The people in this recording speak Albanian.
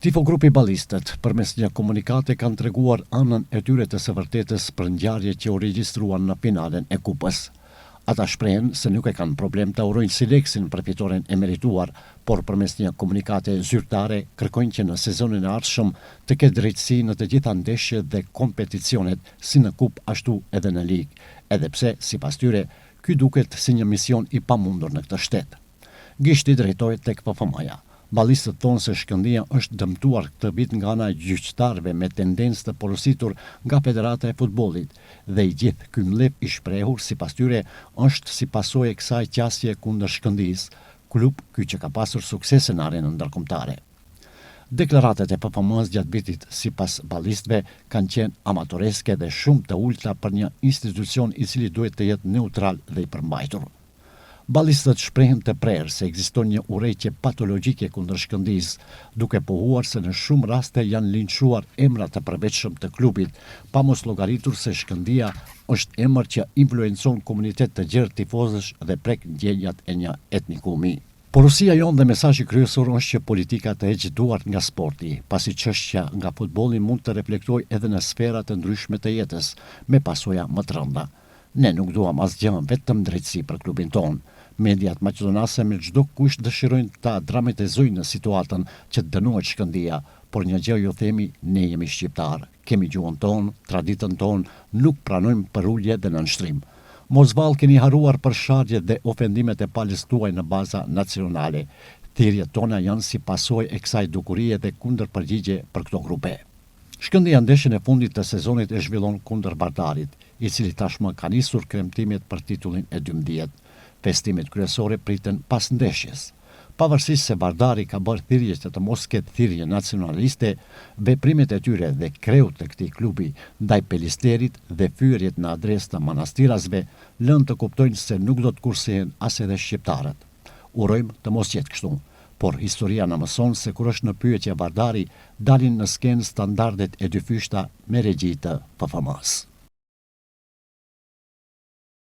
Tifogrupi Ballistët përmes një komunikate kanë treguar anën e tyre të së vërtetës për ngjarjet që u regjistruan në finalen e kupës. Ata shprehen se nuk e kanë problem të urojnë Sileksin për fitoren e merituar, por përmes një komunikate zyrtare kërkojnë që në sezonin e ardhshëm të ketë drejtësi në të gjitha ndeshjet dhe kompeticionet, si në kupë ashtu edhe në ligë, edhe pse sipas tyre ky duket si një mision i pamundur në këtë shtet. Gishti drejtohet tek PFM-ja. Ballistët thonë se Shkëndija është dëmtuar këtë vit nga ana e gjyqtarëve me tendencë të porositur nga Federata e Futbollit dhe i gjithë ky mlef i shprehur sipas tyre është si pasojë e kësaj qasje kundër Shkëndijës, klub ky që ka pasur suksese në arenën ndërkombëtare. Deklaratat e PFM-s gjatë vitit sipas ballistëve kanë qenë amatoreske dhe shumë të ulta për një institucion i cili duhet të jetë neutral dhe i përmbajtur. Ballistët shprehen të prerë se ekziston një urrëtie patologjike kundër Shkëndijës, duke pohuar se në shumë raste janë linçuar emra të përveçshëm të klubit, pa mos llogaritur se Shkëndija është emër që influencon komunitet të gjerë tifozësh dhe prek ndjenjat e një etnikumi. Porosia jonë dhe mesazhi kryesor është që politika të heqë duart nga sporti, pasi çështja nga futbolli mund të reflektojë edhe në sfera të ndryshme të jetës, me pasoja më të rënda. Ne nuk duam asgjë, vetëm drejtësi për klubin tonë. Mediat maqedonase me çdo kush dëshirojnë ta dramatizojnë në situatën që dënohet Shkëndija, por një gjë ju themi, ne jemi shqiptar, kemi gjuhën tonë, traditën tonë, nuk pranojmë përulje dhe nënshtrim. Mos vallë keni haruar për shargjet dhe ofendimet e palës tuaj në baza nacionale. Thirrjet tona janë si pasojë e kësaj dukurie dhe kundërpërgjigje për këto grupe. Shkëndija ndeshjen e fundit të sezonit e zhvillon kundër Bardarit, i cili tashmë ka nisur kremtimet për titullin e 12. Festimet kryesore priten pas ndeshjes. Pavarësisht se Bardari ka bërë thirrje që të mos ketë thirrje nacionaliste, veprimet e tyre dhe kreut të këtij klubi ndaj Pelisterit dhe fyerjet në adresë të manastirasve lënë të kuptojnë se nuk do të kursihen as edhe shqiptarët. Urojmë të mos jetë kështu, por historia na mëson se kur është në pyetje Bardari, dalin në skenë standardet e dyfyshta me regji të PFM-s.